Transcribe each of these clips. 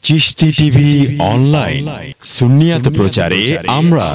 Chishti TV online সুন্নিয়াত প্রচারে আমরা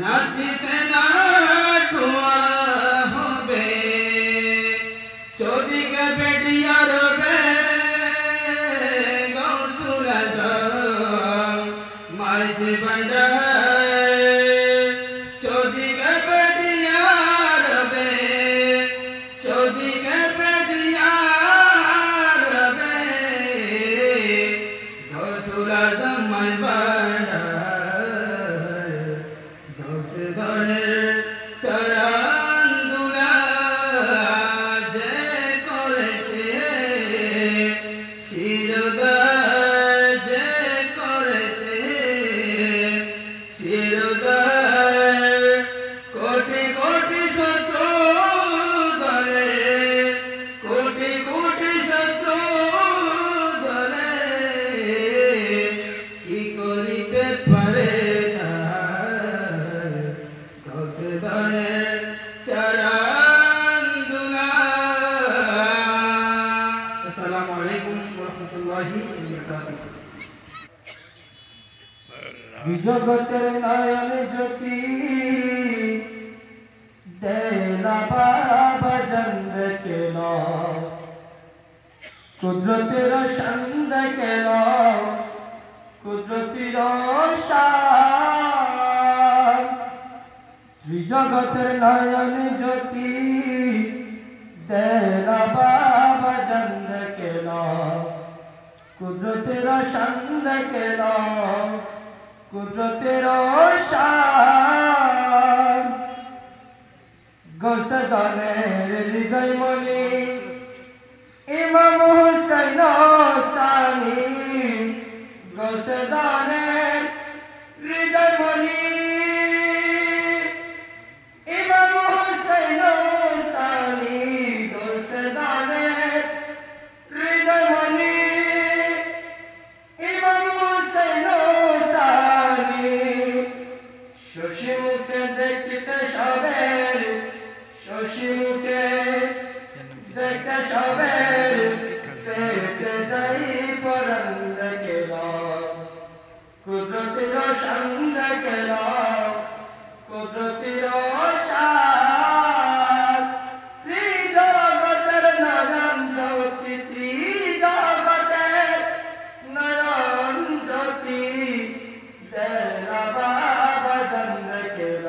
নাচিতে না ঠোয়া হবে चौधरी का बेटिया रोबे गौसुल आजम माइस बंडा चौधरी का बेटिया रोबे चौधरी का बेटिया रोबे गौसुल आजम माइस बंडा गौस धरे चरण दुला जे করেছে শিরোদার যে করেছে শিরোদার কোটি কোটি শত্রু দলে কোটি কোটি শত্রু দলে কি করিতে পারে গৌসে ধরে চরণ দুলা আসসালামু আলাইকুম ওয়া রাহমাতুল্লাহি ওয়া বারাকাতুহু জগতের নয়ন জ্যোতি দেলা বাবা জন্দ কেল কুদরতের সন্দ কেল কুদরতের শান জগতের নয়ন জ্যোতি দেলা বাবা জন্দ কেল কুদরতের সন্দ কেল কুদরতের শান গোসদনের হৃদয় মনি ইমাম হুসাইন সানি গোসদনের হৃদয় মনি ইমাম হুসাইন সানি গোসদনের হৃদয় মনি ইমাম হুসাইন সানি শশী মুখে দেখতে সবের শশী মুখে দেখতে সবের দেখতে যাই পরন্দ কেল কুদরতির সন্দ কেল কুদরতির শান ত্রিজগতের নয়ন জ্যোতি ত্রিজগতের নয়ন জ্যোতি দেলা বাবা জন্দ কেল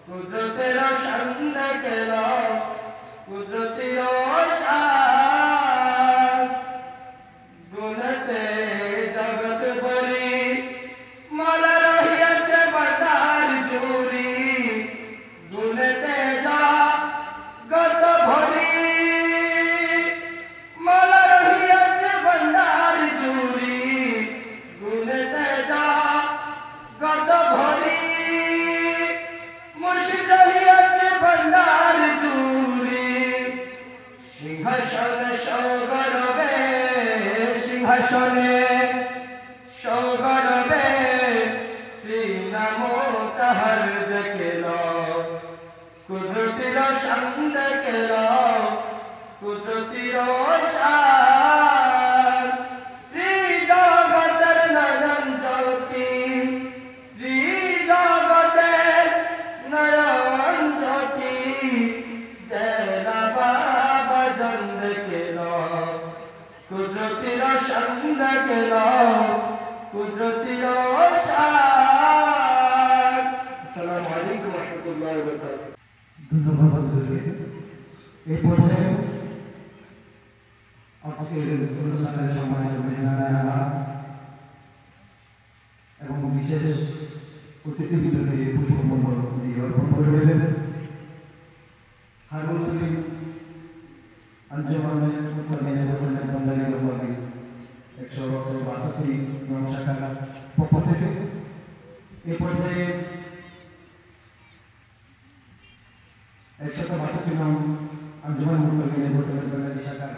কুদরতের সন্দ কেল কুদরতির শান গুণতে জগৎ বলি মালা রহিয়াছে বাটার জুড়ি গুণতে জগৎ ভরি মালা রহিয়াছে বাটার জুড়ি গুণতে জগৎ ভরি মুর্শিদ রহিয়াছে বাটার জুড়ি সিংহাসনে সৌগরবে সিংহাসনে সৌগরবে শ্রীনাম তাহার দেখেল কুদরতির সন্দ কেল কুদরতির শান ত্রিজগতের নয়ন জ্যোতি ত্রিজগতের নয়ন জ্যোতি দেলা বাবা জন্দ কেল কুদরতির সন্দ কেল কুদরতির শান আসসালামু আলাইকুম ওয়া রাহমাতুল্লাহি ওয়া বারাকাতুহু ধন্যবাদ হুজুরকে এই পর্যায়ে আজকের অনুষ্ঠানের সম্মানিত মেহমানেরা এবং বিশেষ অতিথিবৃন্দকে পুষ্পমণ্ডল দিয়ে অর্পণ করবেন হারুন সলিম আঞ্জুমানের মুতামিনে হোসেন বন্দারি রহমানি 162 নং শাখার পক্ষ থেকে এই পর্যায়ে 162 নং আঞ্জুমান মুতামিনে হোসেন বন্দারি শাখার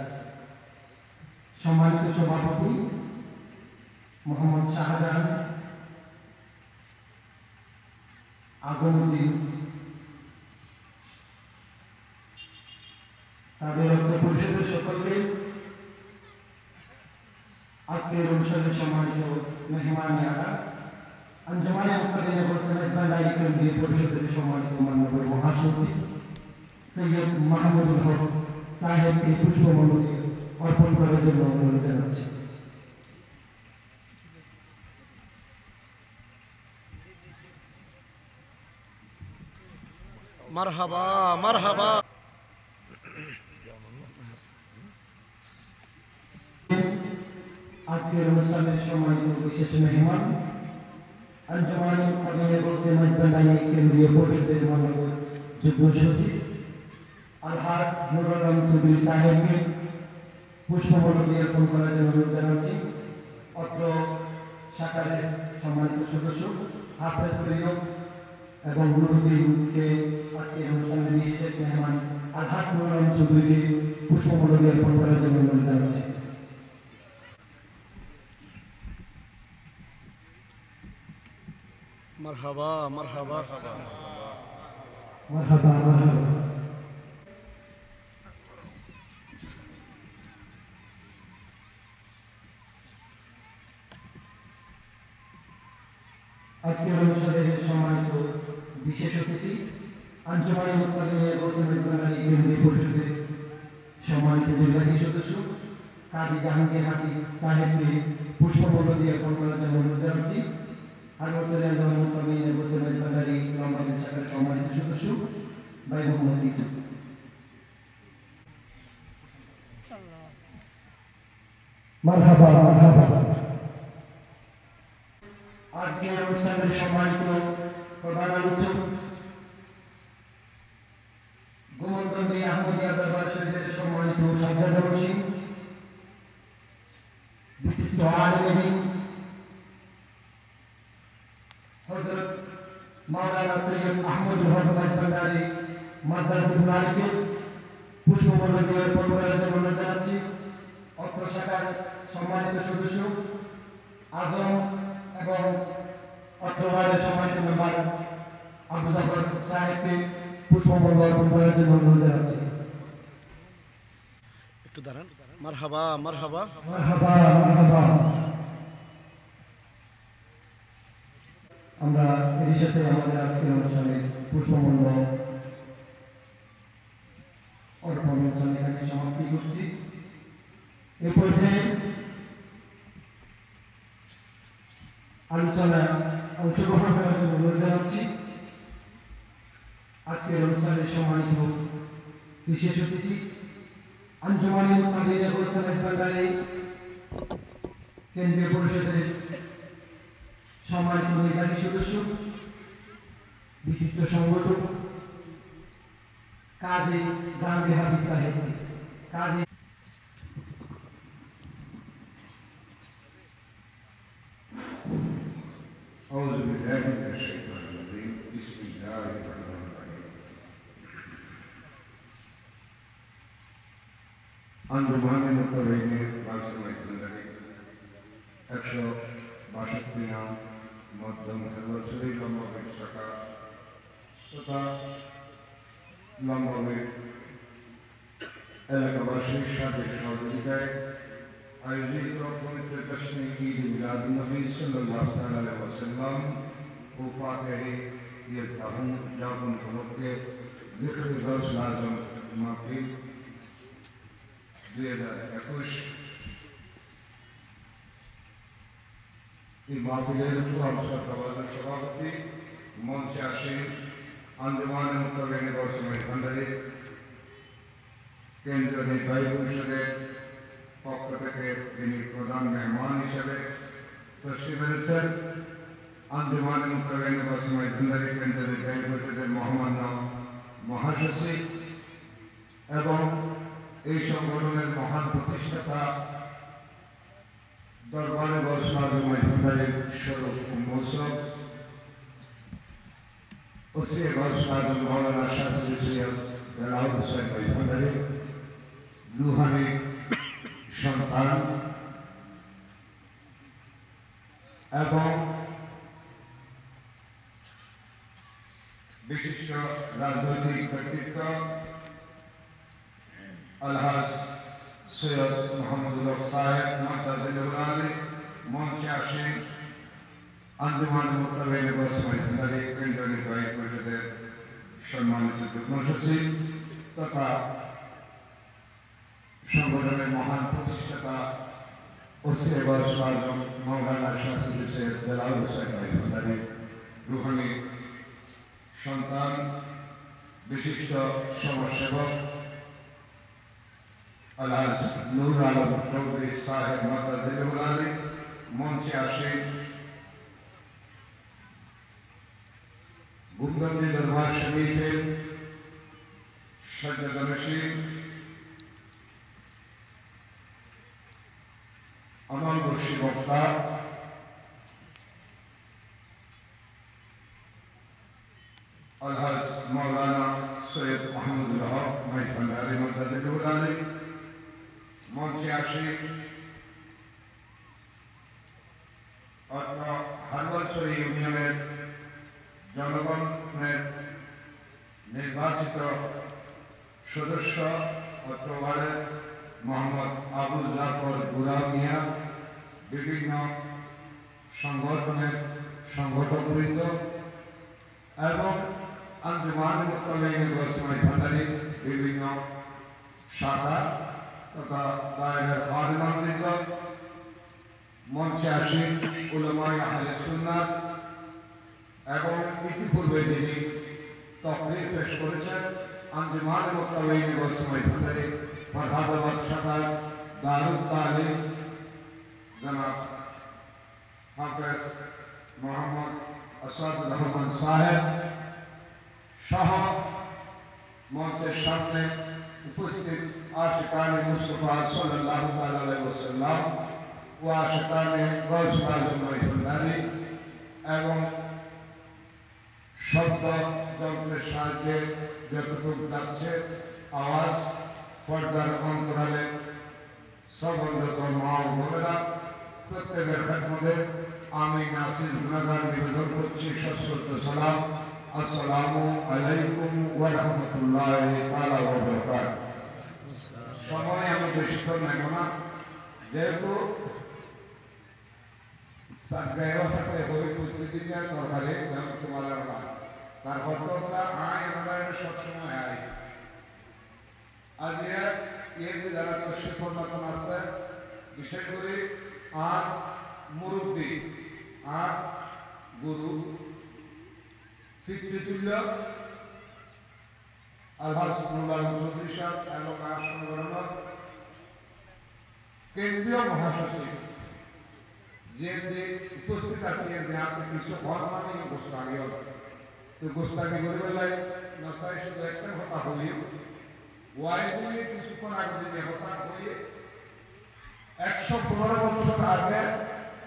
সম্মানিত সভাপতি মোহাম্মদ শাহজাহান আগমুদ্দিন তাদের অর্থ পরিষদের সকলকে আজকের অনুষ্ঠানের সম্মানিত মেহমানিয়ারা আঞ্জুমানে মুতামিনে হোসেন বন্দারি কেন্দ্রীয় পরিষদের সম্মানিত মাননীয় মহাসচিব সৈয়দ মাহমুদুল হক সাহেবকে পুষ্পমাল্য অর্পণ করার জন্য অনুরোধ জানাচ্ছি। মারহাবা মারহাবা। আজকের অনুষ্ঠানের সম্মানিত বিশেষ মেহমান আঞ্জুমানে মুত্তাকিনে বলছে মাইজবান্ডারি কেন্দ্রীয় পরিষদের মহানগর যুগ্ম সচিব আলহাজ নুরুল আলম চৌধুরী সাহেবকে পুষ্পমাল্য অর্পণ করার জন্য অনুরোধ জানাচ্ছি। অত্র শাখার সম্মানিত সদস্য হাফেজ তৈয়ব এবং নুরুদ্দিনকে আজকের অনুষ্ঠানের বিশেষ মেহমান আলহাজ নুরুল আলম চৌধুরীকে পুষ্পমাল্য অর্পণ করার জন্য অনুরোধ জানাচ্ছি। মারহাবা মারহাবা। মারহাবা মারহাবা। আজকের অনুষ্ঠানের সম্মানিত বিশেষ অতিথি আঞ্জুমানে মুত্তাকিনে বলছে মাইজবান্ডারি কেন্দ্রীয় পরিষদের সম্মানিত নির্বাহী সদস্য কাজী জাহাঙ্গীর হাফিজ সাহেবকে পুষ্পমাল্য অর্পণ করার জন্য অনুরোধ জানাচ্ছি। আনোয়ার আঞ্জুমানে মুত্তাকিনে বলছে মাইজবান্ডারি লম্বাদের শাখার সম্মানিত সদস্য ভাই মোহাম্মদ ইউসুফ। মারহাবা মারহাবা। আজকের অনুষ্ঠানের সম্মানিত প্রধান আলোচক গোমন্তী আহমদিয়া দরবার শরীফের সম্মানিত সাজ্জাদ হোসেন বিশিষ্ট আলেম হযরত মাওলানা সৈয়দ আহমদুল হক মাইজবান্ডারি মাদ্রাসাতুল আলিকে পুষ্পমাল্য অর্পণ করার জন্য অনুরোধ জানাচ্ছি। অত্র শাখার সম্মানিত সদস্য আজম এবং অত্র ওয়ার্ডের সম্মানিত মেম্বার আবু জাফর সাহেবকে পুষ্পমাল্য অর্পণ করার জন্য অনুরোধ জানাচ্ছি। একটু দাঁড়ান। মারহাবা মারহাবা। মারহাবা মারহাবা। আমরা এর সাথে আমাদের আজকের অনুষ্ঠানে পুষ্পমাল্য অর্পণ অনুষ্ঠান এখানে সমাপ্তি করছি। এ পর্যায়ে আলোচনা অংশগ্রহণ করার জন্য অনুরোধ জানাচ্ছি। আজকের অনুষ্ঠানের সম্মানিত বিশেষ অতিথি আঞ্জুমানে মুত্তাকিনে বলছে মাইজবান্ডারি কেন্দ্রীয় পরিষদের সম্মানিত নির্বাহী সদস্য বিশিষ্ট সংগঠক কাজী জাহাঙ্গীর হাফিজ সাহেব। কাজী أعوذ بالله من الشيطان الرجيم بسم الله الرحمن الرحيم আঞ্জুমানে মুত্তাকিনে বলছে মাইজবান্ডারি 162 নং মধ্যম হেফাজতী লম্বাবের শাখা তথা লম্বাবের এলাকাবাসীর সাথে সহযোগিতায় আয়োজিত পবিত্র দশমী ঈদ মিলাদুন নবী সাল্লাল্লাহু আলাইহি ওয়াসাল্লাম ও ফাতিহি ইয়াজতাহুম জাবুন উপলক্ষে যিকর গাউসুল আজম মাহফিল 2021 এই মাহফিলের সভাপতি মঞ্চে আসেন আঞ্জুমানে মুত্তাকিনে বলছে মাইজবান্ডারি কেন্দ্রীয় নির্বাহী পরিষদের পক্ষ থেকে তিনি প্রধান মেহমান হিসেবে তশরিফ এনেছেন। আঞ্জুমানে মুত্তাকিনে বলছে মাইজবান্ডারি কেন্দ্রীয় নির্বাহী পরিষদের মহামান্য মহাসচিব এবং এই সংগঠনের মহান প্রতিষ্ঠাতা দরবারে গাউসুল আজম মাইজবান্ডারির শরফ মৌসুম ওসি গাউসুল আজম মাওলানা শাহসুল সৈয়দ দেলাওয়ার হোসেন মাইজবান্ডারি রুহানি সন্তান এবং বিশিষ্ট রাজনৈতিক ব্যক্তিত্ব আলহাজ সৈয়দ মোহাম্মদুল হক সাহেব মাদ্দাজিল্লাহুল আলী মঞ্চে আসেন আঞ্জুমানে মুত্তাকিনে বলছে মাইজবান্ডারি কেন্দ্রীয় নির্বাহী পরিষদের সম্মানিত যুগ্ম সচিব তথা সংগঠনের মহান প্রতিষ্ঠাতা ওসি গৌস আজম মাওলানা শাহসুদি সৈয়দ জালাল হোসেন ভান্ডারী রুহানি সন্তান বিশিষ্ট সমাজসেবক আলহাজ নূর আলম চৌধুরী সাহেব মাতাজিলুল আলী মঞ্চে আসেন গুমবন্দি দরবার শরীফের সজ্জাদনশীল অনলবর্ষী বক্তা আলহাজ মাওলানা সৈয়দ আহমদুল হক মাইজ ভান্ডারী মাতাজিলুল আলী মঞ্চে আসেন হারওয়ালছড়ি ইউনিয়নের জনগণের নির্বাচিত সদস্য অত্র ওয়ার্ডের মোহাম্মদ আবুল জাফর বুড়া মিয়া বিভিন্ন সংগঠনের সংগঠকবৃন্দ এবং আঞ্জুমান মুত্তাকিন গোসমাই ভান্ডারী বিভিন্ন শাখা তথা দায়রা খাদেমানবৃন্দ মঞ্চে আসেন উলামায়ে আহলে সুন্নাত এবং ইতিপূর্বে যিনি তকরির পেশ করেছেন আঞ্জুমান মুত্তাকিন গোসমাই ভান্ডারী ফরহাদাবাদ শাখার দারুল তালিম জনাব হাফেজ মোহাম্মদ আসাদুর রহমান সাহেব সহ মঞ্চের সামনে উপস্থিত আশিকানে মুস্তাফা সাল্লাল্লাহু আলাইহি ওয়াসাল্লাম ও আশিকানে গৌস আজম ভান্ডারী এবং শব্দ যন্ত্রের সাহায্যে যতটুকু যাচ্ছে আওয়াজ পর্দার অন্তরালে সবন্নত মা ও বোনেরা প্রত্যেকের খেদমতে আমি নাসির গুনাহগার নিবেদন করছি সশ্রদ্ধ সালাম আসসালামু আলাইকুম ওয়া রাহমাতুল্লাহি তাআলা ওয়া বারাকাতুহু। সময় আমি বেশিক্ষণ নেব না, যেহেতু সাতগাঁয়ের সাথে হই প্রতিদিনের তরকারি তোমার তার হত্যা আয় আমরা সবসময় আয় আজ এর যে যারা তশরিফ ফরমাতন আছে বিশেষ করে আর মুরব্বী আর গুরু ফিতৃতুল্য আলহাজ নূর আলম চৌধুরী সাহেব এবং আর সংগঠনের কেন্দ্রীয় মহাসচিব যে উপস্থিত আছে যে আপনি কিছু ঘর মানে গোস্তাগি তো গোস্তাগি করে বেলায় নসাই শুধু একটা কথা হলি ওয়াইদিনে কিছুক্ষণ আগে যে কথা হয়ে 115 বছর আগে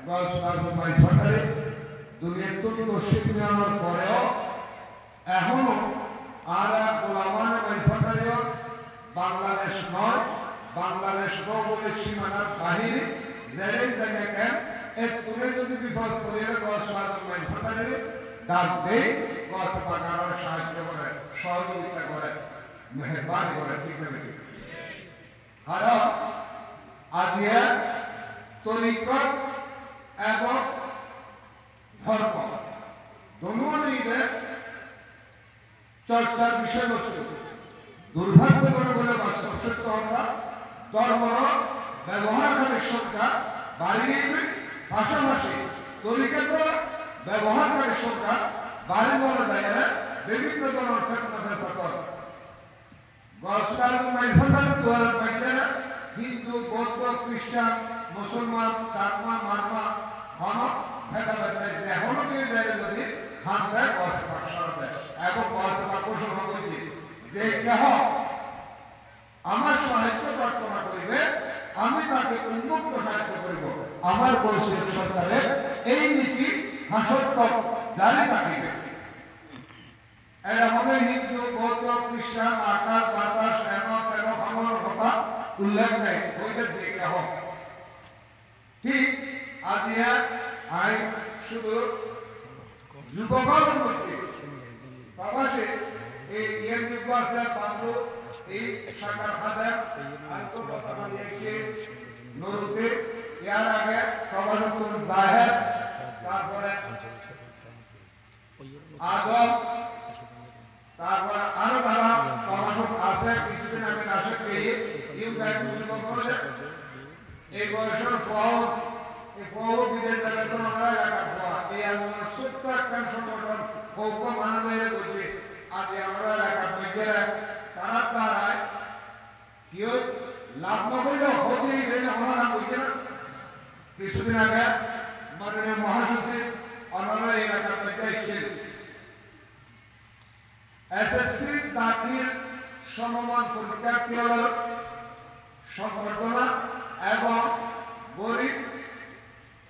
গৌস আজম মাইজ ভান্ডারী দুনিয়ার তশরিফ নেওয়ার পরেও এখনো আর ওলামায়ে মাইজ ভান্ডারীও বাংলাদেশ নয়, বাংলাদেশ ভৌগোলিক সীমানার বাহিরে যেই জায়গায় কেন একটু যদি বিপদ করিয়ে গৌস আজম মাইজ ভান্ডারী ডাক দেয় গছ বাগানোর সাহায্য করে সহযোগিতা করে মেহরবানি করে ঠিক না ঠিক কারণ আদিয়া তরিকত এবং ধর্ম দুনোটিতে চর্চার বিষয়বস্তু দুর্ভাগ্যজনক বলে বাস্তব সত্য কথা ধর্মর ব্যবহারকারী সংখ্যা বাড়িয়ে পাশাপাশি তরিকত ব্যবহারকারী সংখ্যা বাড়ি বড় জায়গায় বিভিন্ন ধরনের ফেতনা ফেসাদ গৌস আজম মাইজ ভান্ডারী 2005 হিন্দু বৌদ্ধ খ্রিস্টান মুসলমান চাকমা মারমা হন ভেদাভেদ নাই এখনো কেউ যায় যদি হাত দেয় গছ পাকসারা দেয় এবং গছ পাকসম করছে যে কেহ আমার সাহায্য প্রার্থনা করিবে আমি তাকে উন্মুক্ত সাহায্য করিব আমার বৈশ্বিক সরকারের এই নীতি হাসত্ব জারি থাকিবে। এটা হবে হিন্দু বৌদ্ধ খ্রিস্টান আকার বাতাস এন তেন আমার কথা উল্লেখ নেই ওইটার দিকে হোক ঠিক আদিয়া আইন শুধু যুবকদের মধ্যে প্রবাসে এই ইয়ের যুগ আছে বাবু এই শাখার খাদের আর কোন কথা বলিয়েছে নুরুতে ইয়ার আগে প্রবাসন জাহের তারপরে আদম তারপরে আরো তারা প্রবাসন আছে কিছুদিন আগে নাশক পেয়ে যদিও ব্যাংক করে এই বয়সের ফল এই ফল বিদেশ যাবে তো আমরা এলাকার ফল এই আমরা ছোট্ট একটা সংগঠন হোক মানবের গতি আজ আমরা এলাকার মধ্যে তারা তারায় কেউ লাভ না করলে হতে আমরা বলছে না কিছুদিন আগে মাননীয় মহাসচিব অনারা এলাকার মধ্যে এসেছেন এসএসসি চাকরির সমমান পরীক্ষার্থীদের সংবর্ধনা এবং গরিব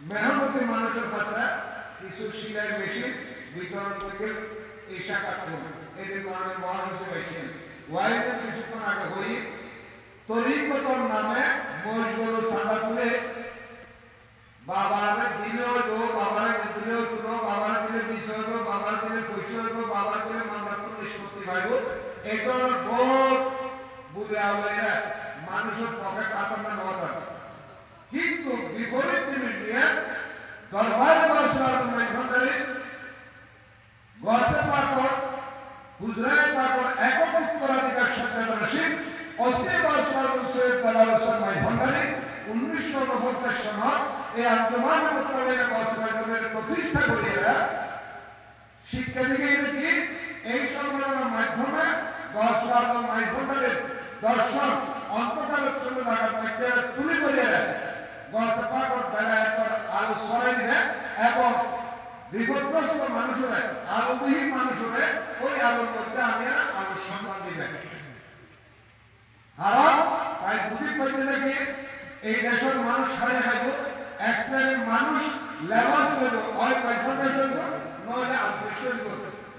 মেহনতি মানুষের কাছে কিছু সিলাই মেশিন বিতরণ করতে এই সাক্ষাৎ এদের মাননীয় মহাসচিব এসেছেন ওয়াইদের কিছুক্ষণ আগে হই তরিকতর নামে মসজিদগুলো চাঁদা তুলে বাবার দিলেও তো বাবার দিলেও তো বাবার দিলে বিষয় হইব বাবার দিলে পয়সা হইব বাবার দিলে মামলাত্মক নিষ্পত্তি পাইব এটার বহুত বুঝে আওলাইরা মানুষের পকেট আচার নেওয়া কিন্তু বিপরীত জিনিস দিয়ে দরবার বাসলার মাইখন্ডারি গসে পাকর গুজরাট পাকর একক উত্তরাধিকার স্বাধীনতাশীল অসীম বাসলার সৈয়দ দালাল হোসেন মাইখন্ডারি 1949 সনত এই আঞ্জুমান মোতাবেক গসমাইখন্ডারের প্রতিষ্ঠা করিয়া শিক্ষা দিকে কি এই সম্মেলনের মাধ্যমে গসলার মাইখন্ডারের দর্শন অন্তকালের জন্য লাগাত মধ্যে তুলে ধরিয়া গসে পাকর বেলায়েতের আলো ছড়াই দিবে এবং বিপদগ্রস্ত মানুষেরা আলোবিহীন মানুষেরা ওই আলোর মধ্যে আনিয়ে আলোর সন্ধান দিবে আর তাই বুদ্ধি করতে দেখি এই দেশের মানুষ হারিয়ে খাইব এক শ্রেণীর মানুষ লেবাস হইব হয় পাইফান্ডেশ হইব নইলে আদর্শ হইব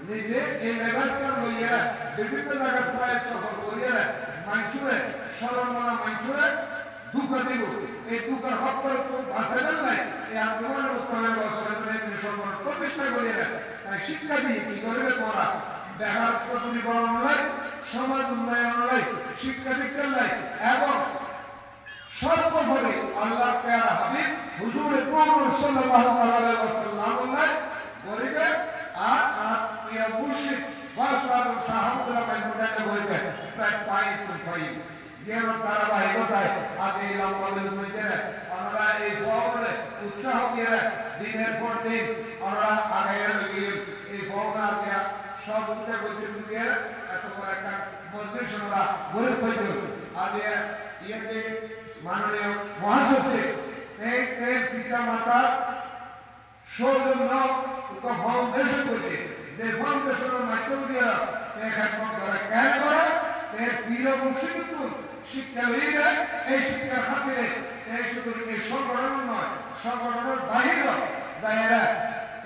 নিজে এই লেবাসটা লইয়া বিভিন্ন জায়গা ছায় সফর করিয়া মানুষের সরলমনা মানুষের দুঃখ দিব এই দুঃখের হক করে তো বাঁচাবেন নাই এই আন্দোলনের উত্তরের প্রতিষ্ঠা করিয়া তাই শিক্ষা দিয়ে কি করবে তোমরা বেকারত্ব দূরীকরণ লাই সমাজ উন্নয়ন লাই শিক্ষা দীক্ষার লাই এবং সর্বোপরি আল্লাহ প্যারা হাবিব হুজুর আকরাম সাল্লাল্লাহু আলাইহি ওয়াসাল্লাম লাই গরিবে আর প্রিয় মুর্শিদ ওয়াসওয়াদ শাহাবুল্লাহ বাইতুল্লাহকে গরিবে প্রায় 5.5 যেন ধারাবাহিকতায় আগে লম্বা বিল মধ্যে আমরা এই ফলে উৎসাহ দিয়ে দিনের পর দিন আমরা আগে গিয়ে এই ফলটা আগে সব উঠে গরিব দিয়ে এত বড় একটা মজলিস আমরা গড়ে তুলব আগে ইয়েতে মাননীয় মহাসচিব এই পিতা মাতা সৌজন্য ফাউন্ডেশন করছে যে ফাউন্ডেশনের মাধ্যম দিয়ে খেদমত করে কেন করে এর প্রিয় মুর্শিদ শিক্ষা লইলে এই শিক্ষার খাতিরে এই শুধু এই সংগঠন নয় সংগঠনের বাহিরে যারা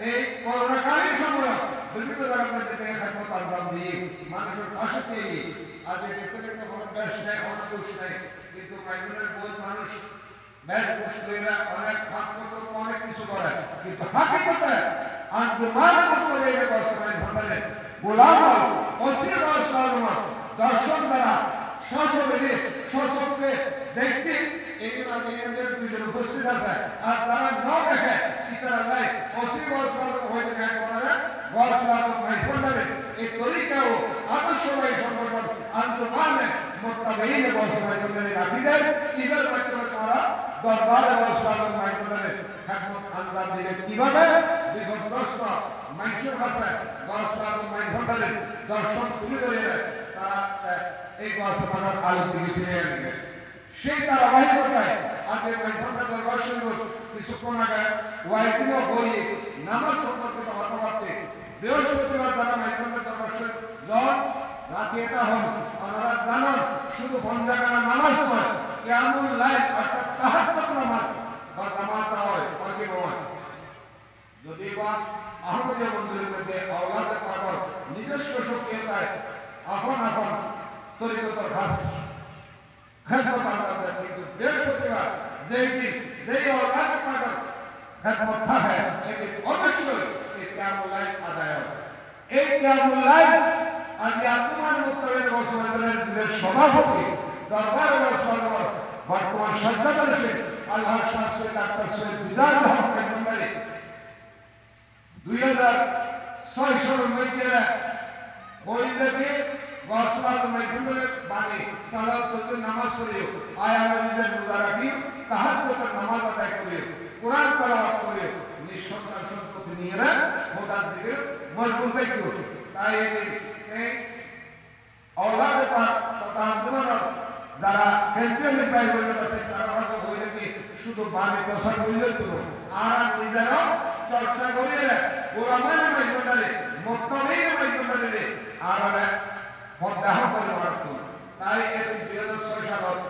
এই করোনাকালীন সময় বিভিন্ন জায়গা মধ্যে খেদমত আঞ্জাম দিয়ে মানুষের পাশে পেয়ে আজ দেখতে দেখতে কোনো বেশ নেই কোনো দোষ নেই কিন্তু মাইগ্রেনের বহুত মানুষ ব্যাট পুষ্টিরা অনেক হাত মতো অনেক কিছু করে কিন্তু হাকিকতে আঞ্জুমান মতলবে এই বছরের ঘটনে গোলাম অসীম বাসলামা দর্শন দ্বারা সশরীরে সশক্তে দেখতে এই মাইগ্রেনদের দুজন উপস্থিত আছে আর তারা না দেখে ইতারা লাই অসীম বাসলামা হইতে গায় করে বাসলামা মাইগ্রেনের এই তরিকাও আদর্শবাহী সংগঠন আঞ্জুমানে মোতাবেইন বসমাইনের রাবিদের ইদের মাধ্যমে তোমরা দরবারে বসমাইনের মাইনের খেদমত আঞ্জাম দিবে কিভাবে বিপদগ্রস্ত মানুষের কাছে বসমাইনের মাইনের দর্শন তুলে ধরে তারা এই বসমাইনের আলো দিকে ফিরে আনবে সেই ধারাবাহিকতায় আজকে মাইনের দরবার শরীফ কিছুক্ষণ আগে ওয়াইদিনও বই নামাজ সম্পর্কিত কথাবার্তা বৃহস্পতিবার যারা মাইনের দরবার শরীফ জন রাতে এটা হন আপনারা জানান শুধু ফন্ডাকানা নামাজ নয় কিয়ামুল লাইল অর্থাৎ তাহাজ্জুদ নামাজ বা জামাত হয় অনেকে নয় যদি বা আহমদের মন্দিরের মধ্যে আওলাদে পাগল নিজস্ব সক্রিয়তায় আপন আপন তরিকত খাস খেদমত আনতে কিন্তু বৃহস্পতিবার যেই আওলাদে পাগল খেদমত থাকে এটি অবশ্যই এই কিয়ামুল লাইল আদায় হয় এই কিয়ামুল লাইল আজকে আত্মান মুক্তবের বসমানের সভাপতি দরবারে বসমানের বর্তমান সরকার এসে আল্লাহর শাস্ত্রে ডাক্তার সৈয়দ দিদার রহমান মন্ডলী 2006 সালের মধ্যে হইলেকে কসলাত মাইকুলের বাণী সালাত করতে নামাজ পড়িও আয় আমরা নিজের রোজা রাখি তাহাজ্জুদের নামাজ আদায় করিও কোরআন তেলাওয়াত করিও নিঃসন্তান সম্পত্তি নিয়ে না খোদার দিকে মজবুত থাকিও তাই এই औलाद पर तथा अंजुमन যারা কেন্দ্রীয় প্রাইজ হয়ে গেছে তারা কাছে হইলে কি শুধু বাণী প্রসার হইলে তো আর নিজেরাও চর্চা করিয়ে ওলামার মাইজন্ডারে মুক্তামির মাইজন্ডারে আর পদ্মাহ করে মারত তাই এই 2006 সালত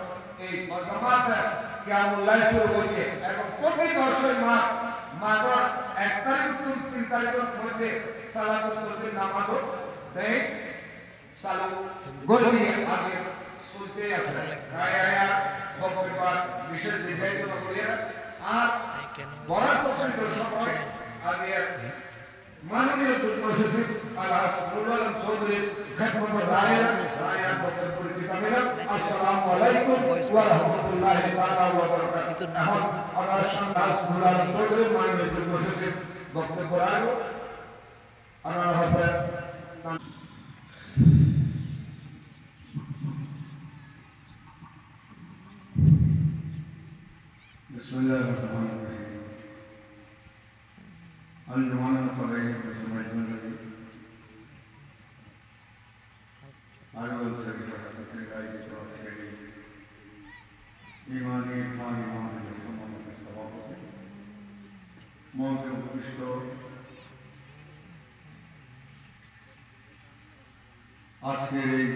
এই বর্তমান কিয়ামুল্লাহ শুরু হইছে এবং প্রতি 10 মাস মাসের 1 তারিখ থেকে 3 তারিখের মধ্যে সালাতুল তসবিহ নামাজও দেয় সালু গলি আগে শুনতে আছে আয়া বক্তব্য বিশেষ দেখাই তো করিয়া আর বরাত পর্যন্ত সময় আগে মাননীয় যুগ্ম সচিব আলহাজ নুরুল আলম চৌধুরী খেদমত রায়ের বক্তব্য পরিচিত মিলাম আসসালামু আলাইকুম ওয়া রাহমাতুল্লাহি তাআলা ওয়া বারাকাতুহু এখন আমরা আলহাজ নুরুল আলম চৌধুরী মাননীয় যুগ্ম সচিব বক্তব্য রাখব আমরা হাসান बिस्मिल्लाहिर्रहमानिर्रहीम अंजुमन क़वाईद मुस्लिमीन आरवल से पत्रिकाएं जो आजकल ईमानी इरफानी मामले समाज में सभापति मौजूद उपविष्ट আজকের এই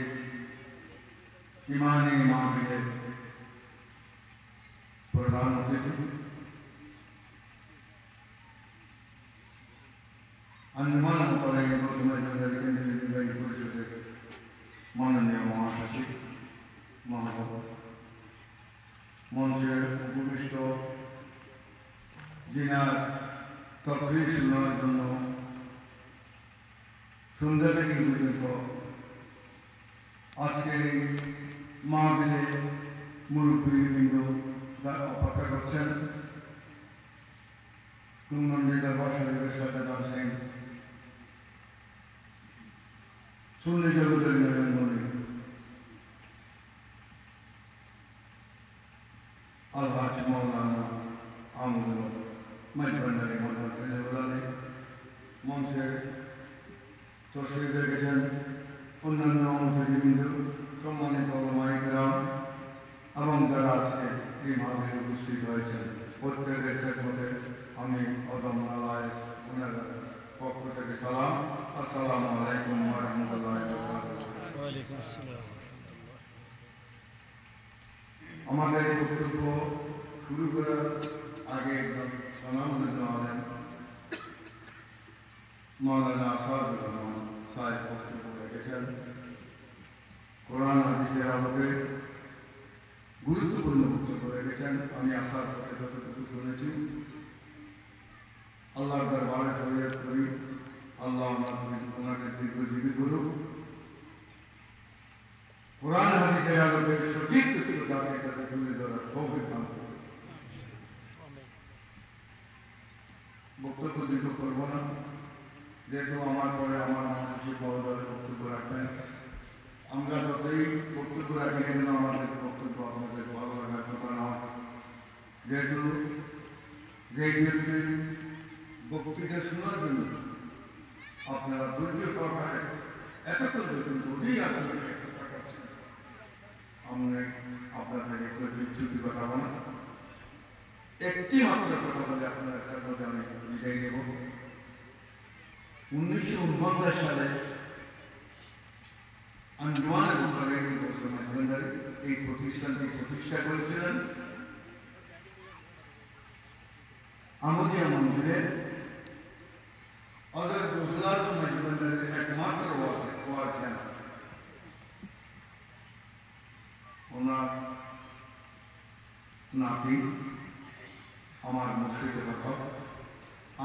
ইমানি মাহফিলের প্রধান অতিথি আঞ্জুমান क़वाईद मुस्लिमीन কেন্দ্রীয় পরিষদের মাননীয় মহাসচিব মহাসভা মঞ্চের উপবিষ্ট যিনার তকরীর শোনার জন্য সন্ধ্যা থেকে পর্যন্ত আজকের এই মাহফিলে মুরব্বীবৃন্দ অপেক্ষা করছেন কুমন্ডি দরবার শরীফের সাজাদার সিং সুন্নি জগতের নয়নমণি আলহাজ মাওলানা আমুল মাইজভান্ডারী মোহাম্মদ মঞ্চে তশরিফ রেখেছেন অন্যান্য অতিথিবৃন্দ সম্মানিত ওলামায়ে কেরাম এবং যারা আজকে এই মাহফিলে উপস্থিত হয়েছেন প্রত্যেকের খেদমতে আমি অদম্য আল্লাহর গুণগান পক্ষ থেকে সালাম আসসালামু আলাইকুম ওয়া রাহমাতুল্লাহি ওয়া বারাকাতুহু ওয়া আলাইকুম আসসালাম আমাদের এই বক্তব্য শুরু করার আগে সালাম আলাইকুম মাওলানা আসাদুর রহমান সাহেব বক্তব্য রেখেছেন কোরআন হাদিসের আলোকে গুরুত্বপূর্ণ বক্তব্য রেখেছেন আমি আসার পথে যতটুকু শুনেছি আল্লাহর দরবারে ফরিয়াদ করি আল্লাহ ওনাকে দীর্ঘজীবী করুক কোরআন হাদিসের আলোকে সঠিক তথ্য তাদের কাছে তুলে ধরার তৌফিক দান করুন বক্তব্য দীর্ঘ করব না যেহেতু আমার পরে আমার মহাসচিব মহোদয় বক্তব্য রাখবেন আমরা যতই বক্তব্য রাখি না কেন আমাদের বক্তব্য আপনাদের ভালো লাগার কথা নয় যেহেতু যে ব্যক্তি বক্তৃতা শোনার জন্য আপনারা ধৈর্য সহকারে এতক্ষণ পর্যন্ত অধিক আপনাদের অপেক্ষা করছেন আমরা আপনাদের একটু ছুটি কাটাবো না একটি মাত্র কথা বলে আপনার কাছে আমি বিদায় নেব 1949 সালে আঞ্জুমান क़वाईद মুসলিমিন এই প্রতিষ্ঠানটি প্রতিষ্ঠা করেছিলেন আমদিয়া মন্দিরে অদর গুজরাত মজবুরের একমাত্র ওয়াসিয়ান ওনার নাতি আমার মুর্শিদ কথা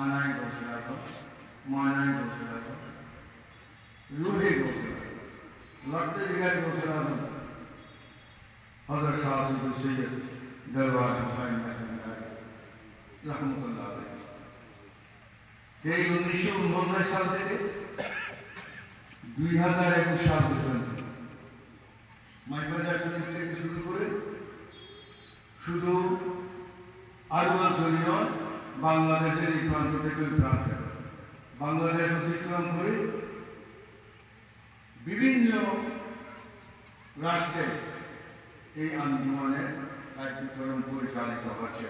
আনাই গোসরাত মানাই গোসরাত রুহে গোসরাত लगते जगह गोसरात हज़रत शाह सुल्तान सैयद दरबार हुसैन रहमतुल्लाह अलैह এই 1949 সাল থেকে 2021 সাল পর্যন্ত মাইজবাজার শরীফ থেকে শুরু করে শুধু আরবান শরীফ নয়, বাংলাদেশের এই প্রান্ত থেকে ওই প্রান্তে বাংলাদেশ অতিক্রম করে বিভিন্ন রাষ্ট্রে এই আঞ্জুমানের কার্যক্রম পরিচালিত হচ্ছে।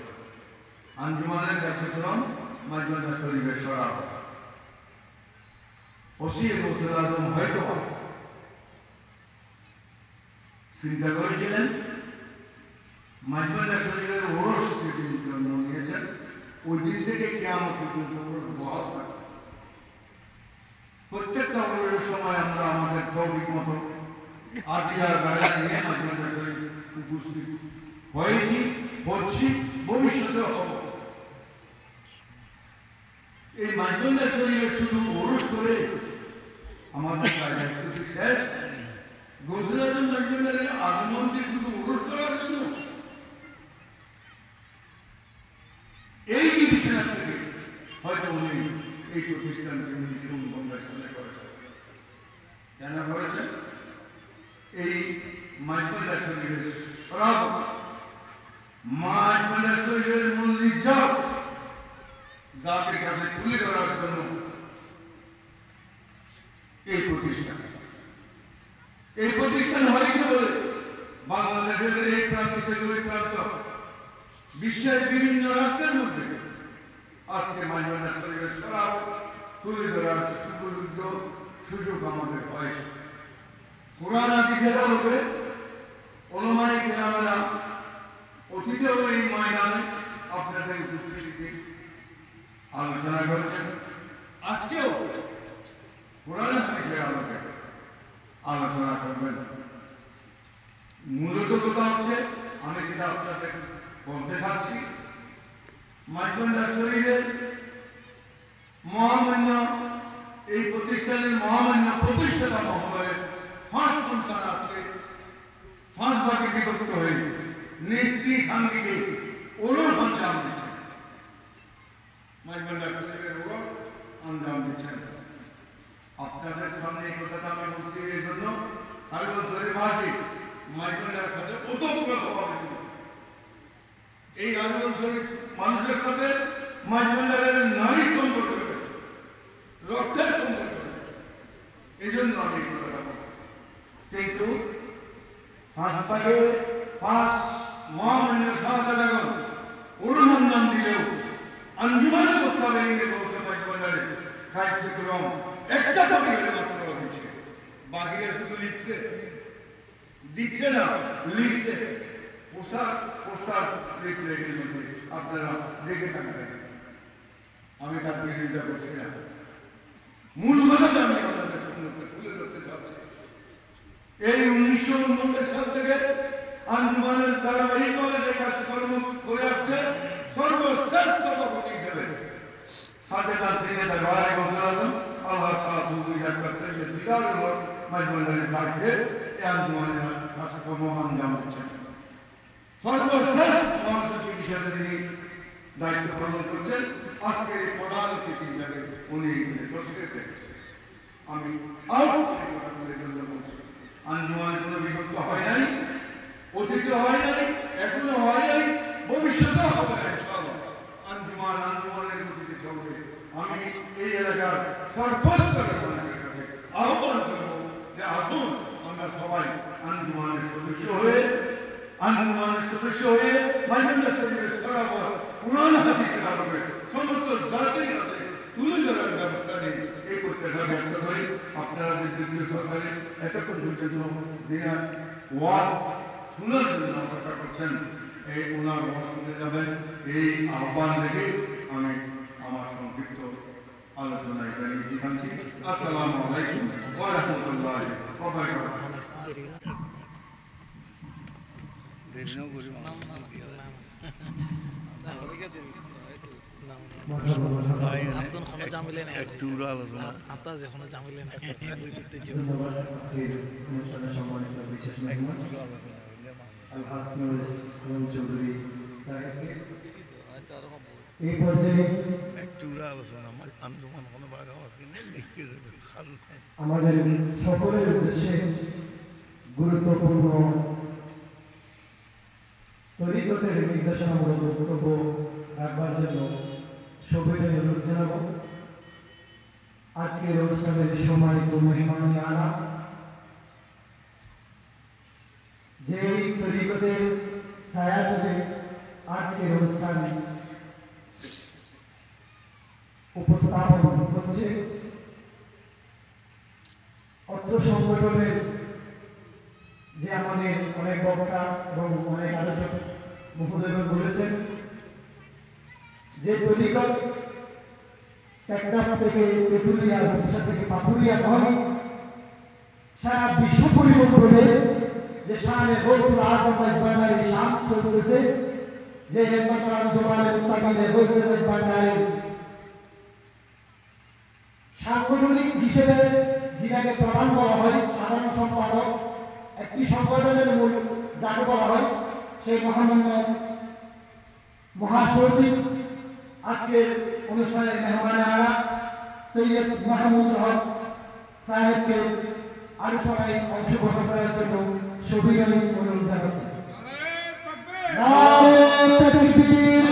আঞ্জুমানের কার্যক্রম মাইজবাজার শরীফের সরাহ ওসিয়ে গৌসুল আজম হয়তো চিন্তা করেছিলেন মাইজবাজার শরীফের ওরস যেদিন জন্ম নিয়েছেন ওই দিন থেকে কিয়ামত পর্যন্ত ওরস বহাল থাকে। প্রত্যেকটা ওরসের সময় আমরা আমাদের তৌফিক মতো আদিয়ার গাড়ি নিয়ে মাইজবাজার শরীফ উপস্থিত হয়েছি, হচ্ছি, ভবিষ্যতেও হব। এই মাইজবাজার শরীফে শুধু ওরস করে আমাদের দায়িত্ব শেষ। গৌসুল আজম মাইজবাজারের আগমনকে শুধু ওরস করার জন্য এই ডিভিশনার থেকে হয়তো উনি এই প্রতিষ্ঠানকে উনি সুন্দর সাথে করেছেন। কেন করেছেন? এই মাইজবাজার শরীফের সরাব, মাইজবাজার শরীফের মূল নির্যাত জাতির কাছে তুলে ধরার জন্য এই প্রতিষ্ঠান হয়েছে বলে বাংলাদেশের এই প্রান্ত থেকে ওই প্রান্ত বিশ্বের বিভিন্ন রাষ্ট্রের মধ্যে আজকে মাইজবাজার শরীফের সরাব তুলে ধরার সুযোগ আমাদের হয়েছে। কোরআন হাদিসের আলোকে ওলামায়ে কেরামেরা অতীতেও এই ময়দানে আপনাদের উপস্থিতিতে আলোচনা করেছেন, আজকেও কোরআন হাদিসের আলোকে আলোচনা করবেন। মূলত কথা হচ্ছে আমি যেটা আপনাদের বলতে চাচ্ছি, মাইজবাজার শরীফের মহামান্য এই প্রতিষ্ঠানের মহামান্য প্রতিষ্ঠাতা মহোদয়ের ফাঁস সন্তান আজকে ফাঁস ভাগে বিভক্ত হয়ে নিস্তি সাঙ্গিকে ওরস আঞ্জাম দিচ্ছেন। মাইজবাজার শরীফের ওরস আঞ্জাম দিচ্ছেন। আপনাদের সামনে এই কথাটা আমি বলছি এই জন্য আরবান শরীফবাসী মাইজবাজারের সাথে ওতপ্রোতভাবে এই আরবান শরীফ মানুষের সাথে মাইজবাজারের নারী সম্পর্ক রয়েছে, রক্তের সম্পর্ক রয়েছে। এই জন্য আমি এই কথাটা বলছি। কিন্তু ফাঁসটাকে ফাঁস মহামান্য শাহজালাগন অনুসন্ধান দিলেও আঞ্জুমানের কথা ভেঙে বলতে মাইজবাজারে কার্যক্রম একটা টপিকের মাত্র হচ্ছে। বাকিরা শুধু লিখছে, দিচ্ছে না, লিখছে। পোস্টার লিফলেটের মধ্যে আপনারা দেখে থাকবেন। আমি তার বিরোধিতা করছি না, মূল কথাটা আমি আপনাদের সম্মুখে তুলে ধরতে চাচ্ছি। এই 1989 সাল থেকে আঞ্জুমানের ধারাবাহিকভাবে যে কার্যক্রম করে আসছে সর্বশ্রেষ্ঠ সভাপতি হিসেবে সাজেদার সিনেদা গড়াই গৌসুল আজম আল্লাহ সাহসুদ্দিন ডাক্তার সৈয়দ দিদারুল হক মাইজবাজারের দায়িত্বে এই আঞ্জুমানের কার্যক্রম আঞ্জাম দিচ্ছেন। সর্বশ্রেষ্ঠ মহাসচিব হিসেবে তিনি দায়িত্ব পালন করছেন। আজকে প্রধান অতিথি হিসেবে উনি প্রস্তুত দেখছেন। আমি আঞ্জুমান কোনো বিভক্ত হয় নাই, অতীতে হয় নাই, এখনো হয় নাই, ভবিষ্যতেও হবে না। আঞ্জুমানের গতিতে চলবে। আমি এই এলাকার সর্বস্তরের মানুষের কাছে আহ্বান করব যে আসুন আমরা সবাই আঞ্জুমানের সদস্য হয়ে মাইজবাজার শরীফের সরাবর কোরআন হাদিসের আলোকে সমস্ত জাতির কাছে তুলে ধরার ব্যবস্থা নেই। এই প্রত্যাশা ব্যক্ত করি। আপনারা যে দ্বিতীয় সরকারে এতক্ষণ পর্যন্ত যিনি ওয়াজ শোনার জন্য অপেক্ষা করছেন, এই ওনার ওয়াজ শুনে যাবেন, এই আহ্বান রেখে আমি আমার সংক্ষিপ্ত আলোচনা এখানে দেখাচ্ছি। আসসালামু আলাইকুম ওয়া রাহমাতুল্লাহি ওয়া বারাকাতুহু। এই পর্যায়ে আমাদের সকলের উদ্দেশ্যে গুরুত্বপূর্ণ তরিকতের নির্দেশনামূলক বক্তব্য রাখবার জন্য সবাইকে অনুরোধ জানাবো। আজকের অনুষ্ঠানের সম্মানিত মেহমান আলা, যেই তরিকতের ছায়াতলে আজকের অনুষ্ঠান উপস্থাপন হচ্ছে, অত্র সংগঠনের যে আমাদের অনেক বক্তা এবং অনেক আলোচক মহোদয়গণ বলেছেন যে তরিকত টেকনাফ থেকে তেঁতুলিয়া, রূপসা থেকে পাথুরিয়া নয়, সারা বিশ্ব পরিবর্তনে যে শানে গৌসুল আজম ভান্ডারীর শান চলতেছে, যে হেমতারাম জমানের উত্তাকালে গৌসুল ভান্ডারীর সাংগঠনিক হিসেবে যিনাকে প্রধান বলা হয়, সাধারণ সম্পাদক, একটি সংগঠনের মূল যাকে বলা হয়, সেই মহামান্য মহাসচিব, আজকের অনুষ্ঠানের মেহমান আলা সৈয়দ মাহমুদুল হক সাহেবকে আলোচনায় অংশগ্রহণ করার জন্য সবিনয় অনুরোধ জানাচ্ছি। নারে তাকবীর,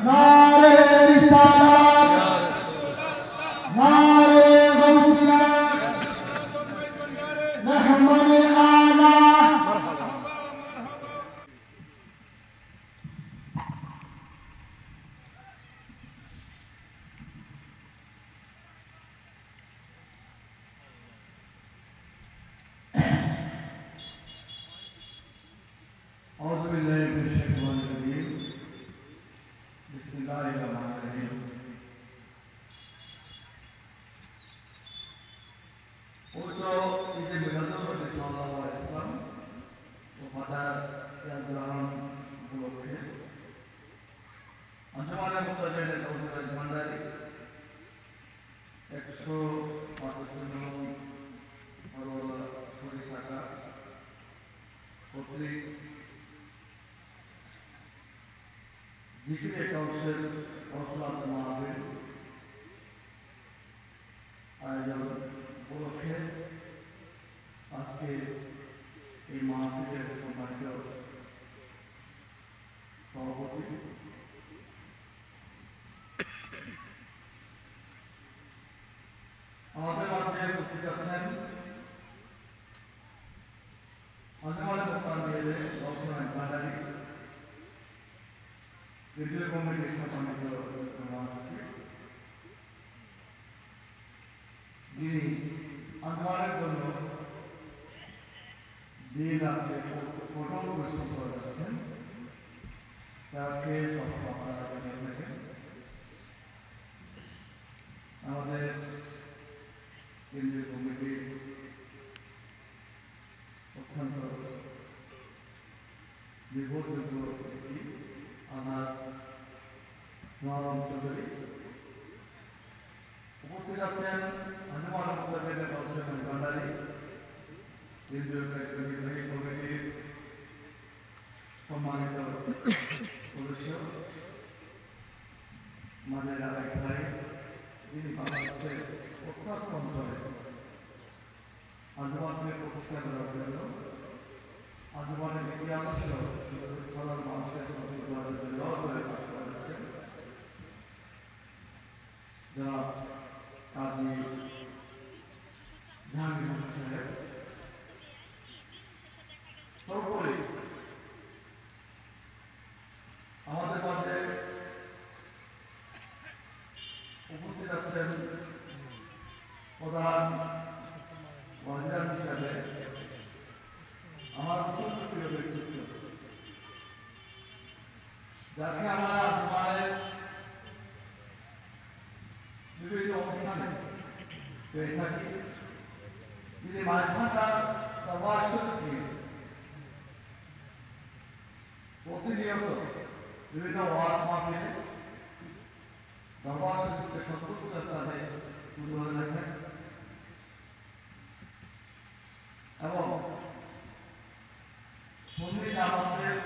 নারে রিসালাত, নারে গাউসিয়া, মেহমানে আলা। أعوذ بالله من الشيطان الرجيم بسم الله الرحمن الرحيم পবিত্র ঈদে মিলাদুন্নবী সাল্লাল্লাহু আলাইহি ওয়াসাল্লাম ও ফাদার ইয়াদুররহমান উপলক্ষে আঞ্জুমানে মুতাবিনের গৌসুল ভান্ডারী 175 নং শাখা কর্তৃক জিকিরে কাউন্সিল কৌশলাত মাহফিল আয়োজন উপলক্ষে আজকে এই মাহফিলের সম্মানিত সভাপতি আমাদের মাঝে উপস্থিত আছেন আঞ্জুমানে মুতাবিনের গৌসুল ভান্ডারী কেন্দ্রীয় কমিটির সম্মানিত সভাপতি, যিনি আঞ্জুমানের জন্য দিন রাত্রে কঠোর পরিশ্রম করে যাচ্ছেন, তাকে সফল আপনারা জানিয়ে থাকেন। আমাদের কেন্দ্রীয় কমিটির অত্যন্ত নির্ভরযোগ্য ব্যক্তি আলহাজ নোয়ারম চৌধুরী, উপস্থিত আছেন আঞ্জুমান মুতাবিনের গৌসুল ভান্ডারী কেন্দ্রীয় নির্বাহী কমিটির সম্মানিত সদস্য মাঝের আরেক ভাই, যিনি বাংলাদেশের প্রত্যন্ত অঞ্চলে আঞ্জুমানকে প্রতিষ্ঠা করার জন্য, আঞ্জুমানের নীতি আদর্শ সাধারণ মানুষের যারা কাজী জাহাঙ্গীর সাহেব, সর্বোপরি আমাদের মাঝে উপস্থিত আছেন প্রধান ওয়াজিরান হিসাবে আমার অত্যন্ত প্রিয় ব্যক্তিত্ব, যাকে আমরা আঞ্জুমানের বিভিন্ন অনুষ্ঠানে পেয়ে থাকি, যিনি মাঝখানটা প্রতিনিয়ত বিভিন্ন ওয়াজ মাহফিলে সর্বাসনকে সত্যতা স্থানে তুলে ধরে থাকেন এবং সুন্নি জামাতের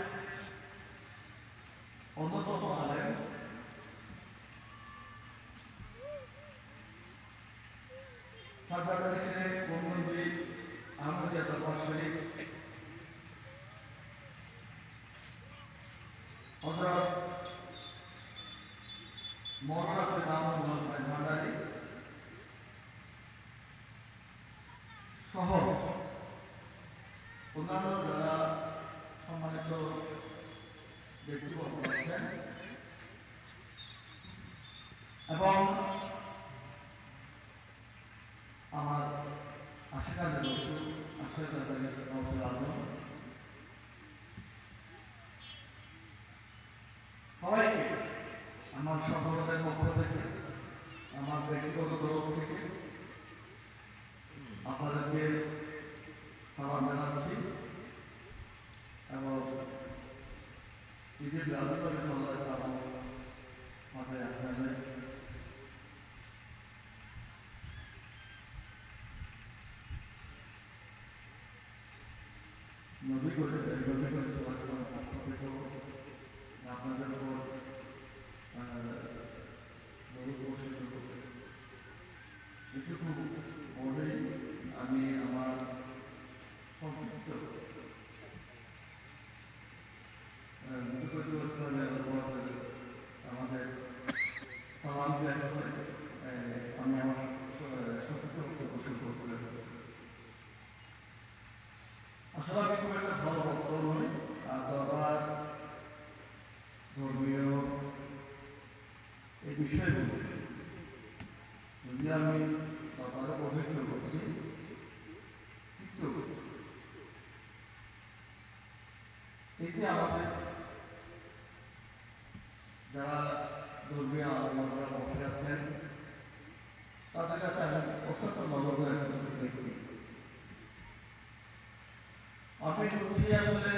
অন্যতম আলেম সরকার আহমদিয়া হযরত মওলানা দামোদর ভান্ডারী সহ অন্যান্য যারা সম্মানিত ব্যক্তিবর্গ আছেন এবং আমার আশীর্বাদের রসুল আশীর্বাদের রসুল আজম সবাইকে আমার সকলের পক্ষ থেকে আমার ব্যক্তিগত তরফ থেকে আপনাদেরকে সালাম জানাচ্ছি এবং ঈদের আলোচনা সন্ধ্যায় সালাম মাথায় আপনাদের নবী করে আপনাদের উপর এটুকু বলেই আমি আমার সংক্ষিপ্ত আমাদের সালাম ত্যাগ করে আমি আমার সংক্ষিপ্ত বক্তব্য শুরু করতে যাচ্ছি। আসলে আমি খুব একটা ভালো বক্তব্য নই আর দরবার ধর্মীয় এই বিষয়গুলো যদি আমি দরবারে অভিজ্ঞ করছি কিন্তু এই যে আমাদের যারা ধর্মীয় আলোচনা বসে আছেন তাদের কাছে আমি অত্যন্ত নজর ব্যক্তি আমি হচ্ছি আসলে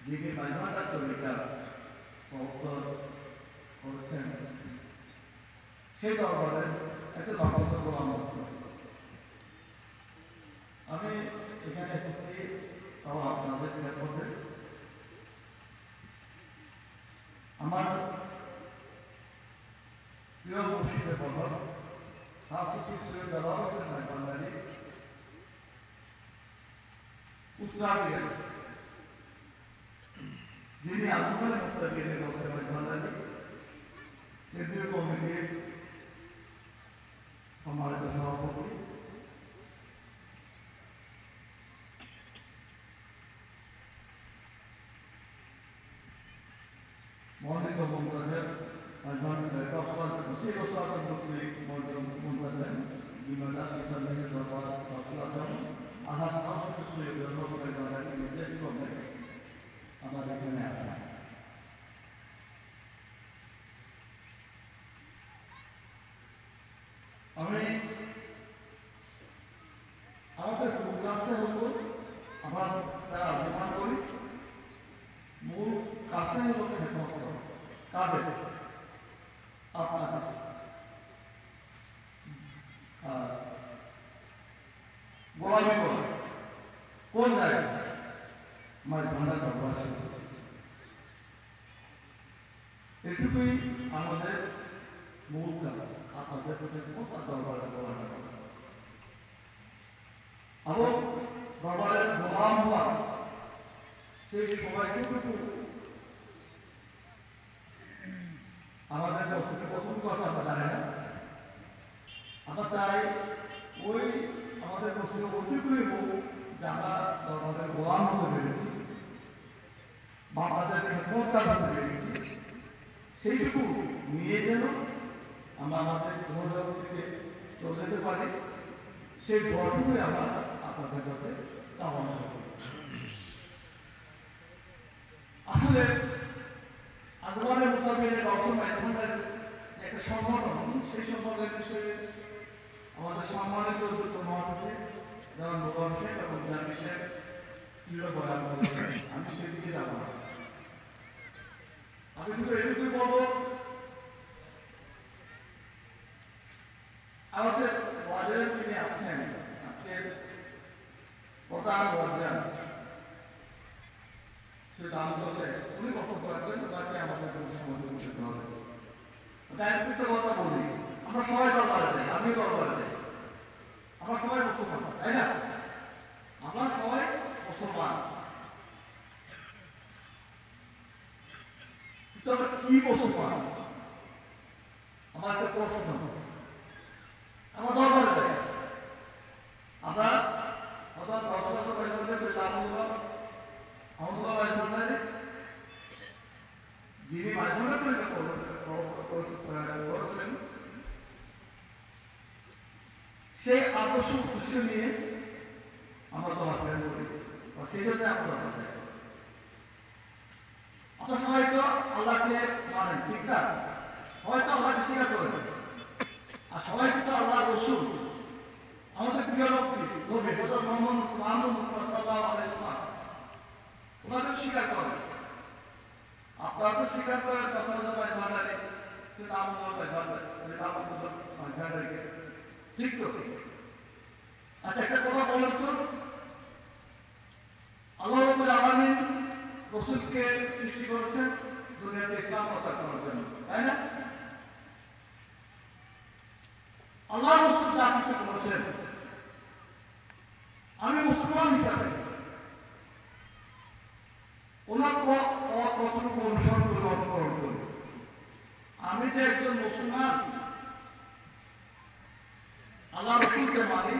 যিনি মাইমান্ডার তরিকা করেছেন সেই দরবারে একটা নক্ষত্র গোলাম আমি এখানে এসেছি তাও আপনাদের মধ্যে আমার প্রিয় মুর্শিদের বদল যিনি আন্দোলনের মুক্তাবিনের কেন্দ্রীয় কমিটির সম্মানিত সভাপতি মনোনীত মন্ত্রণের সেই ওসাদ মন্ত্রণের বিভিন্ন শিক্ষার্থীদের দরবার আধার নির্দেশ করবে আমার এখানে আসা আমি আমাদের মূল কাজটা হলো আমরা তারা অভিমান করি মূল কাজটাই হলো খেদমত করা কাদের আপনাদের গোলামি করা কোন জায়গায় আমার ভান্ডার দরবার এটুকুই আমাদের মূল কাজ আপনাদের প্রতি দরবারে গোলামি করা এবং দরবারের গোলাম হওয়া সেই সময়টুকু আমাদের মসজিদে প্রথম কথা আমরা জানি না আমরা তাই ওই আমাদের মসজিদে অতিকুই হোক যে আমরা দরবারের গোলাম হতে পেরেছি বা আমাদের খেদমতদার হতে পেরেছি সেইটুকু নিয়ে যেন আমরা আমাদের ঘর থেকে চলে যেতে পারি সেই দরটুকুই আমরা আপনাদের কাছে কামনা করি। আসলে আগমনের মোতাবেক অসময়ের একটা সংগঠন সেই সংগঠনের বিষয়ে আমাদের সম্মানিত মহাপুরুষে যেমন মোবারক শেখ এবং জাহাঙ্গীর শেখ আমি সেদিকে যাব না। আমি শুধু এটুকুই বলবো আমাদের ওয়াজের যিনি আছেন আজকে প্রধান ওয়াজের সে দাম বসে উনি বক্তব্য রাখবেন তাকে আমাদের সময় দিতে হবে। একটা কথা বলি আমরা সবাই দরবারে যাই আমিও দরবারে যাই আমরা সবাই মুসলমান তাই না আমরা সবাই মুসলমান, তবে কি মুসলমান? আমার একটা প্রশ্ন, আমার দরবারে যায় আমরা অর্থাৎ যিনি মাধ্যমে করেছেন সেই আদর্শ উদ্দেশ্য নিয়ে আমরা দরবার প্রেরণ করি, সেই জন্য আমরা দরবার দেয়। আপনার সবাই তো আল্লাহকে মানেন, ঠিক না? হয়তো আল্লাহকে স্বীকার করেন, আর সবাই কিন্তু আল্লাহ রসুল আমাদের প্রিয় নবী হযরত মুহাম্মদ মুস্তাফা সাল্লাল্লাহু আলাইহি ওয়াসাল্লাম ওনাদের স্বীকার করেন। আপনারা তো স্বীকার করেন তখন ভাই ভান্ডারি, কিন্তু আমার ভাই ভান্ডারি, ঠিক তো? আচ্ছা, একটা কথা বলেন তো, আল্লাহ রাব্বুল আলামিন রসুলকে সৃষ্টি করেছেন দুনিয়াতে ইসলাম প্রচার করার জন্য, তাই না? আল্লাহ রসুল যা কিছু করেছেন, আমি মুসলমান হিসাবে ওনার কতটুকু অনুসরণ করে অনুকরণ করি। আমি যে একজন মুসলমান, আল্লাহ রসুলকে মানি,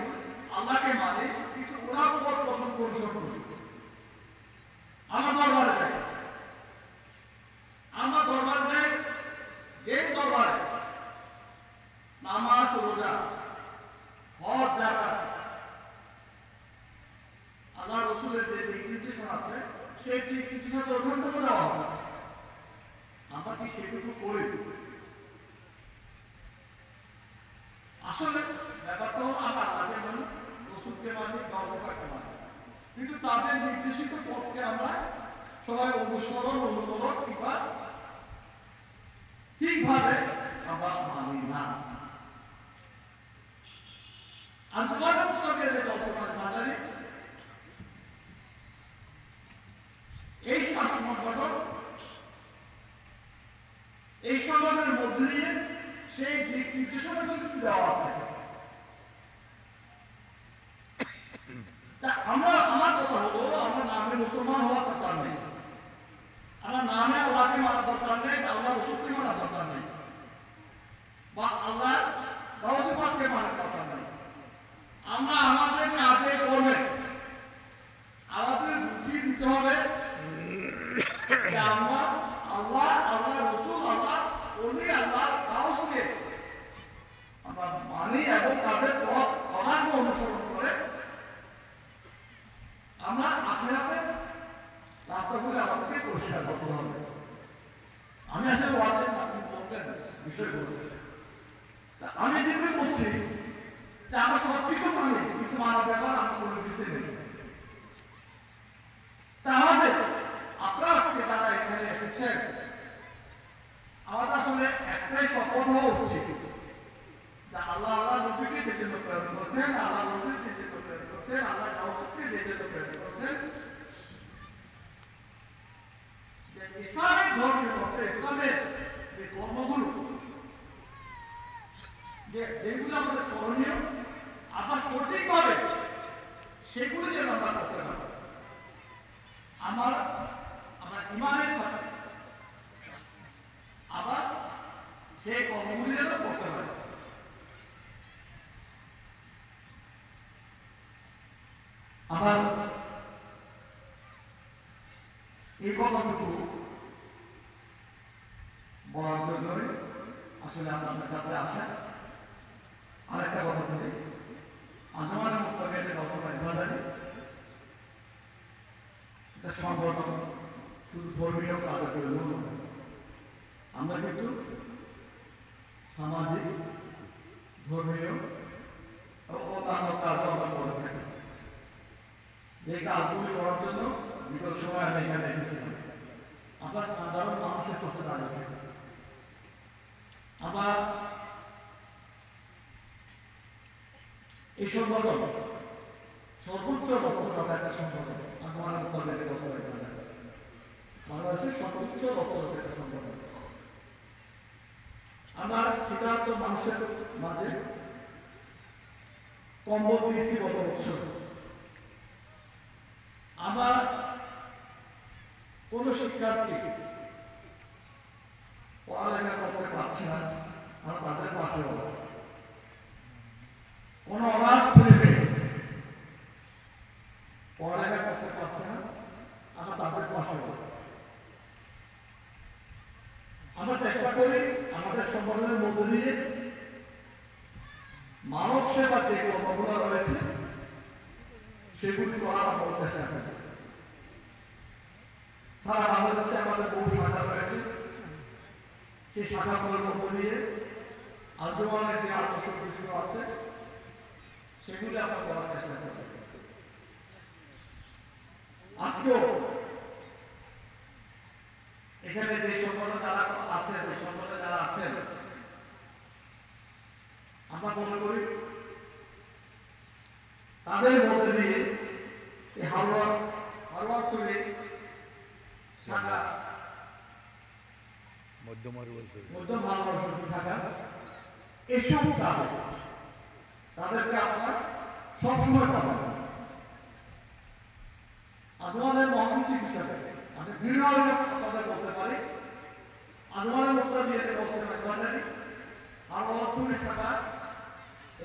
আল্লাহকে মানি, কিন্তু ওনার পর কতটুকু অনুসরণ করি। আমার দরবারে যাই, আমার দরবার যাই, যে দরবারে নামাজ, রোজা, হজ, যাকাত, আল্লাহ রসুলের যে দিক নির্দেশনা আছে সেই দিক নির্দেশনা ওখান থেকে দেওয়া হবে, আমরা কি সেটুকু করি? আসলে ব্যাপারটা হলো আমরা আল্লাহকে মানি, রসুলকে মানি, ধর্মকে মানি, কিন্তু তাদের নির্দেশিত পথকে আমরা সবাই অনুসরণ, অনুকরণ কিংবা ঠিকভাবে আমরা মানি না। আর তোমাদের উত্তরকে যে দর্শমান ভান্ডারি, এই সংগঠন, এই সংগঠনের মধ্যে দিয়ে সেই দিক নির্দেশনা কিন্তু দেওয়া আছে। তা আমরা, আমার কথা হলো, আমার নামে মুসলমান হওয়ার দরকার নেই, আমার নামে আল্লাহকে মানার দরকার নেই, আল্লাহ রসুলকে মানার দরকার নেই, বা আল্লাহ রসুলকে মানার দরকার নেই। আমরা আমাদের কাজে কর্মে আমাদের বুঝিয়ে দিতে হবে যে আমরা আল্লাহ, আল্লাহ রসুল, আল্লাহ ওলি, আল্লাহ কাউকে আমরা মানি এবং তাদের পথ আমাকে অনুসরণ করে আমরা আখিরাতে রাস্তাগুলো আমাদেরকে পরিষ্কার করতে হবে। আমি আসলে ওয়াজের আপনি বলতেন বিষয়গুলো, আমি যেগুলো বলছি যে আমরা সব কিছু মানি, কিন্তু মানার ব্যাপার আমরা কোনো কিছুতে নেই। তাহলে আপনারা আজকে যারা এখানে এসেছেন, আমাদের আসলে একটাই শপথ হওয়া উচিত যে আল্লাহ, আল্লাহ নবীকে যে জন্য প্রেরণ করছেন, আল্লাহ নবীকে যে জন্য প্রেরণ করছেন, আল্লাহ কাউকে যে জন্য প্রেরণ করছেন, যে ইসলামিক ধর্মের মধ্যে ইসলামের যে কর্মগুলো, যেগুলো আমাদের করণীয়, আবার সঠিকভাবে সেগুলো যেন আমরা করতে পারি। আমরা ইমানের সাথে আবার সেই কর্মগুলি যেন করতে পারি। আবার এই কথাটুকু বলার জন্যই আসলে আপনাদের কাছে আসা। আরেকটা কথা বলি, আঞ্জুমানের মুক্তাকিদের রচনায় ভান্ডারি এটা সংগঠন শুধু ধর্মীয় কাজের জন্য নয়, আমরা কিন্তু সামাজিক, ধর্মীয় এবং অন্যান্য কাজও আমরা করে থাকি। এই কাজগুলি করার জন্য বিগত সময় আমি এখানে এসেছিলাম। আমরা সাধারণ মানুষের পাশে দাঁড়িয়ে থাকি। আমরা এই সংগঠন সর্বোচ্চ রক্তদাতা একটা সংগঠন, আমার তাদের বাংলাদেশের সর্বোচ্চ রক্তদাতা একটা সংগঠন। আমরা শীতার্থ মানুষের মাঝে কম্বল দিয়েছি গত বছর। আমরা শিক্ষার্থী পড়ালেখা করতে পারছে না, আমরা তাদের পাশে আছি। কোন অনাথ ছেলে পড়ালেখা করতে পারছে না, আমরা তাদের পাশে আছি। আমরা চেষ্টা করি আমাদের সংগঠনের মধ্যে দিয়ে মানব সেবা যে কর্মগুলো রয়েছে সেগুলি করার আমরা চেষ্টা করি। সারা বাংলাদেশে আমাদের বহু শাখা রয়েছে, সেই শাখাগুলোর মধ্য দিয়ে আঞ্জুমানের যে আদর্শ বিষয় আছে সেগুলি আমরা করার চেষ্টা করি। আজকেও এখানে যে সংগঠন যারা আছে, যে সংগঠনে যারা আছেন, আমরা মনে করি তাদের মধ্যে দিয়ে এই হাওড়াছড়ি শাখা, মধ্যম হাওড়াছড়ি শাখা, এসব কাজে তাদেরকে আপনারা সবসময় পাবেন। আজমানের মহামন্ত্রী হিসাবে আমি দৃঢ়ভাবে আপনাদের বলতে পারি, আজমানের মুক্ত বিয়েতে বলতে পারি হাওড়াছড়ি শাখা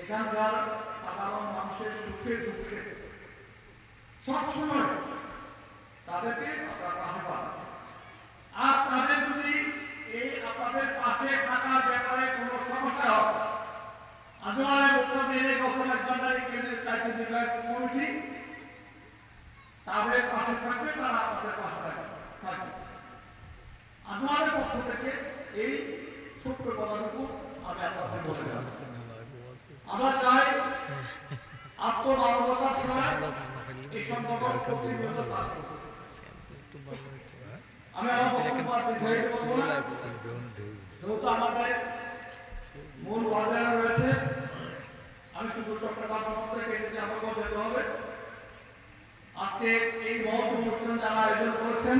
এখানকার সাধারণ মানুষের সুখে দুঃখে সবসময় তাদেরকে আপনার পাশে পাবেন। আর তাদের যদি এই আপনাদের পাশে থাকার ব্যাপারে কোনো সমস্যা হয়, আজমানের মুক্ত বিয়ে গোসল কেন্দ্রের চাইতে নির্বাহী কমিটি তাদের পাশে থাকবে, তারা আপনাদের পাশে থাকবে। আজমানের পক্ষ থেকে এই ছোট্ট কথাটুকু আমি আপনাদের বলতে আমরা চাই আত্মমানবতা ছাড়া এই সংগঠন প্রতিনিয়ত কাজ করতে। আমি আমার বক্তব্য আর দীর্ঘায়িত করবো না, যেহেতু আমাদের মূল ওয়ার্ডার রয়েছে। আমি শুধু চট্টগ্রাম থেকে এসেছি, আমাকেও যেতে হবে। আজকে এই মহৎ অনুষ্ঠান যারা আয়োজন করেছেন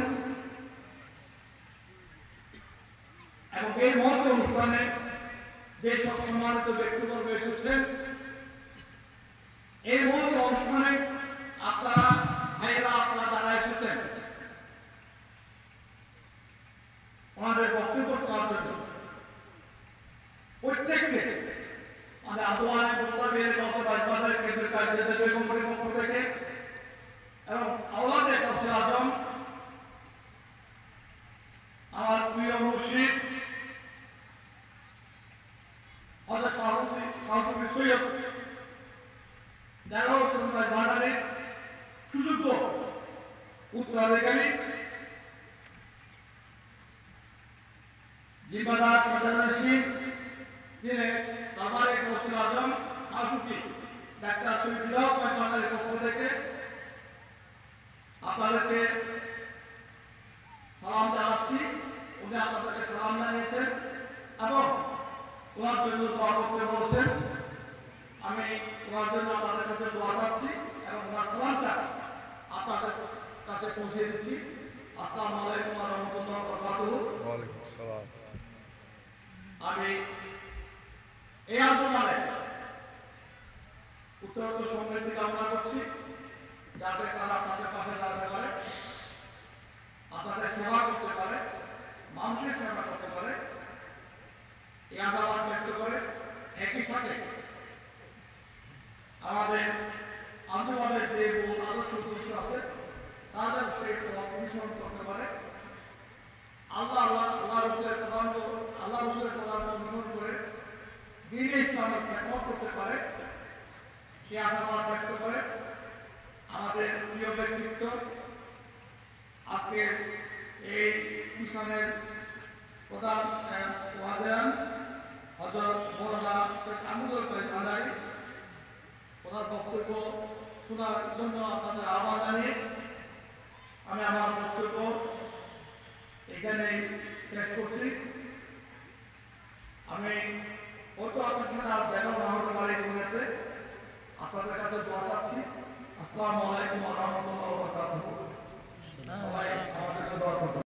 এবং এই মহৎ অনুষ্ঠানে যে সব সম্মানিত ব্যক্তিবর্গ এসেছেন, এই মহৎ অনুষ্ঠানে আপনারা ভাইয়েরা আপনারা যারা এসেছেন ওনাদের বক্তব্য করার জন্য প্রত্যেককে আমি আদোয়ানে গোস্তাবের গত বাইশবাজার কেন্দ্রীয় কার্যালয় বেগমপুরের পক্ষ থেকে এবং আওলাদে কাউসুল আজম, আমার প্রিয় মুর্শিদ হযরত কাউসুল সৈয়দ দেলাওয়ার হোসেন ভান্ডারীর সুযোগ্য উত্তরাধিকারী জিম্মাদার সাজানুর সিং, যিনি দরবারে কাউসুল আজম কাউসুফি ডাক্তার শহীদুল্লাহ ভান্ডারীর পক্ষ থেকে আপনাদেরকে সালাম জানাচ্ছি। উনি আপনাদেরকে সালাম জানিয়েছেন এবং ওনার জন্য দোয়া করতে বলছেন। আমি ওনার জন্য আপনাদের কাছে দোয়া চাচ্ছি এবং ওনার সালামটা আপনাদের কাছে পৌঁছে দিচ্ছি। আসসালামু আলাইকুম ওয়া রাহমাতুল্লাহি ওয়া বারাকাতুহু। ওয়ালাইকুম আসসালাম। আমি এই আন্দোলনে উত্তরোত্তর সমৃদ্ধি কামনা করছি, যাতে তারা আপনাদের পাশে দাঁড়াতে পারে, আপনাদের সেবা করতে পারে, মানুষের সেবা করতে পারে, এই আশাবাদ ব্যক্ত করে একই সাথে আমাদের আন্দোলনের যে মূল আদর্শ উদ্দেশ্য আছে তাদের সেই অনুসরণ করতে পারে, আল্লাহ রসুলের প্রধান অনুসরণ করে দ্বীনে ইসলামের খ্যাতমত করতে পারে, সে আশাবাদ ব্যক্ত করে আমাদের প্রিয় ব্যক্তিত্ব আজকের এই মিশনের প্রধান ওয়াজেরান হযরত মওলানা আমিনুল ভান্ডারী ওনার বক্তব্য শোনার জন্য আপনাদের আহ্বান জানিয়ে আমি আমার বক্তব্য এখানে শেষ করছি। আমি হয়তো আপনার সাথে আর দেখা না হতে পারি দুনিয়াতে, আপনাদের কাছে দোয়া চাচ্ছি। আসসালামু আলাইকুম ওয়া রাহমাতুল্লাহি ওয়া বারাকাতুহু। সবাই আমাদের দোয়া করবেন।